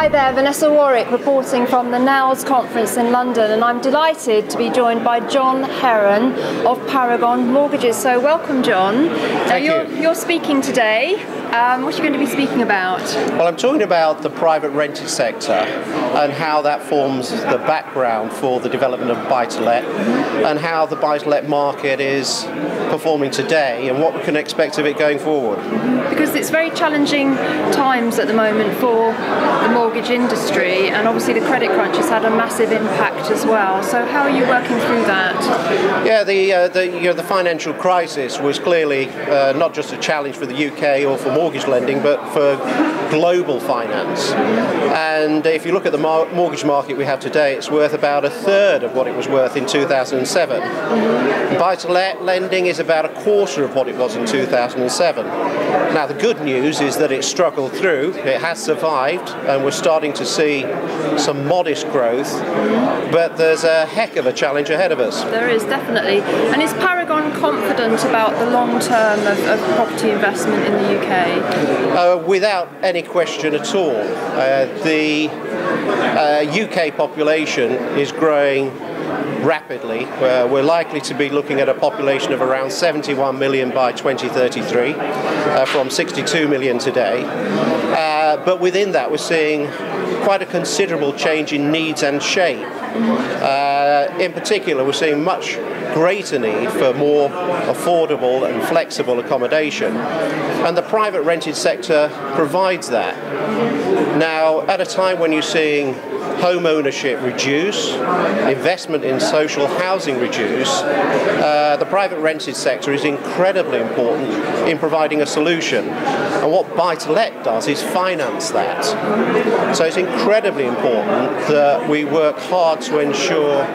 Hi there, Vanessa Warwick reporting from the NALS Conference in London, and I'm delighted to be joined by John Heron of Paragon Mortgages. So welcome, John. Thank you. You're speaking today. What are you going to be speaking about? Well, I'm talking about the private rented sector and how that forms the background for the development of buy-to-let and how the buy-to-let market is performing today and what we can expect of it going forward. Because it's very challenging times at the moment for the mortgage industry, and obviously the credit crunch has had a massive impact as well. So how are you working through that? Yeah, the financial crisis was clearly not just a challenge for the UK or for mortgage lending, but for global finance. And if you look at the mortgage market we have today, it's worth about a third of what it was worth in 2007. Buy-to-let lending is about a quarter of what it was in 2007. Now, the good news is that it struggled through, it has survived, and we're starting to see some modest growth, but there's a heck of a challenge ahead of us. There is, definitely. And is Paragon confident about the long term of property investment in the UK? Without any question at all. The UK population is growing rapidly. We're likely to be looking at a population of around 71 million by 2033, from 62 million today. But within that, we're seeing quite a considerable change in needs and shape. In particular, we're seeing much greater need for more affordable and flexible accommodation, and the private rented sector provides that. Now, at a time when you're seeing home ownership reduce, investment in social housing reduce, the private rented sector is incredibly important in providing a solution. And what buy-to-let does is finance that. So it's incredibly important that we work hard to ensure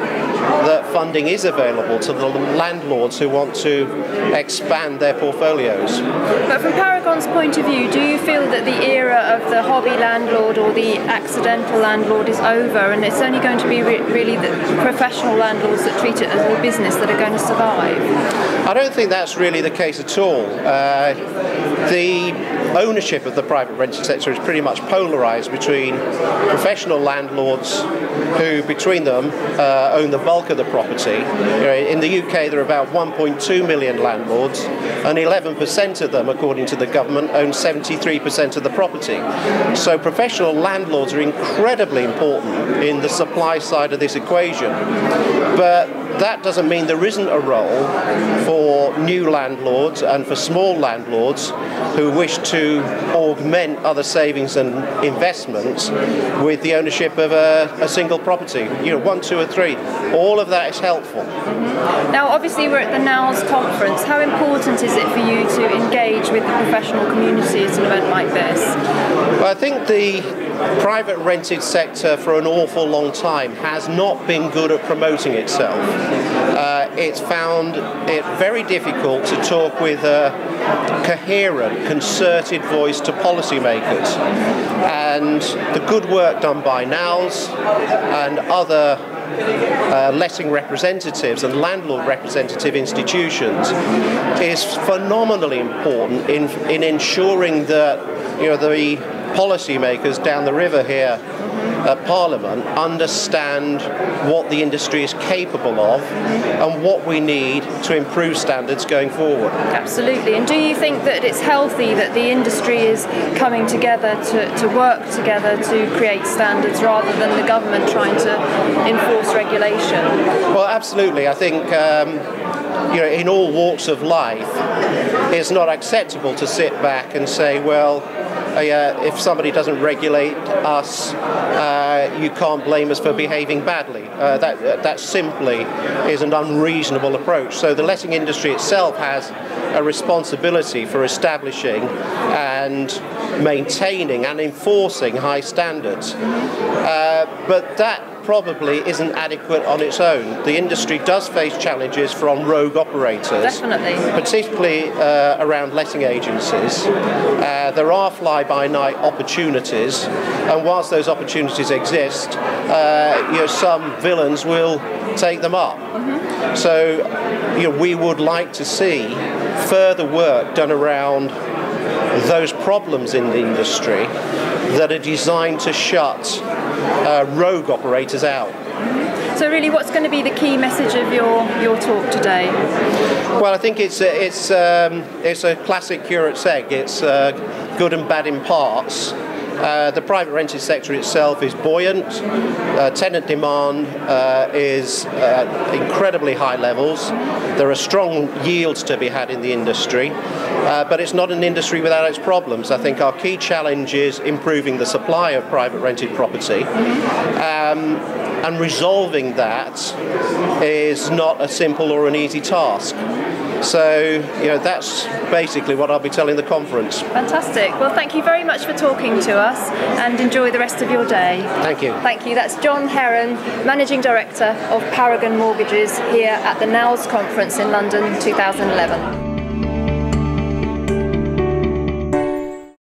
that funding is available to the landlords who want to expand their portfolios. But from Paragon's point of view, do you feel that the era of the hobby landlord or the accidental landlord is over, and it's only going to be really the professional landlords that treat it as a business that are going to survive? I don't think that's really the case at all. The ownership of the private rented sector is pretty much polarised between professional landlords who, between them, own the bulk of the property. In the UK, there are about 1.2 million landlords, and 11% of them, according to the government, own 73% of the property. So professional landlords are incredibly important in the supply side of this equation. But that doesn't mean there isn't a role for new landlords and for small landlords who wish to augment other savings and investments with the ownership of a single property. One, two, or three. All of that is helpful. Now, obviously, we're at the NALS Conference. How important is it for you to engage with the professional community at an event like this? Well, I think the private rented sector for an awful long time has not been good at promoting itself. It's found it very difficult to talk with a coherent, concerted voice to policymakers. And the good work done by NALS and other letting representatives and landlord representative institutions is phenomenally important in ensuring that the policymakers down the river here at Parliament understand what the industry is capable of and what we need to improve standards going forward. Absolutely. And do you think that it's healthy that the industry is coming together to work together to create standards rather than the government trying to enforce regulation? Well, absolutely. I think in all walks of life, it's not acceptable to sit back and say, well, if somebody doesn't regulate us, you can't blame us for behaving badly. That simply is an unreasonable approach. So the letting industry itself has a responsibility for establishing and maintaining and enforcing high standards. But that probably isn't adequate on its own. The industry does face challenges from rogue operators. Definitely. Particularly around letting agencies. There are fly-by-night opportunities, and whilst those opportunities exist, some villains will take them up. So we would like to see further work done around those problems in the industry that are designed to shut rogue operators out. So really, what's going to be the key message of your talk today? Well, I think it's a classic curate's egg. It's good and bad in parts. The private rented sector itself is buoyant. Tenant demand is incredibly high levels. There are strong yields to be had in the industry, but it's not an industry without its problems. I think our key challenge is improving the supply of private rented property. And resolving that is not a simple or an easy task. So, that's basically what I'll be telling the conference. Fantastic. Well, thank you very much for talking to us, and enjoy the rest of your day. Thank you. Thank you. That's John Heron, Managing Director of Paragon Mortgages, here at the NALS Conference in London 2011.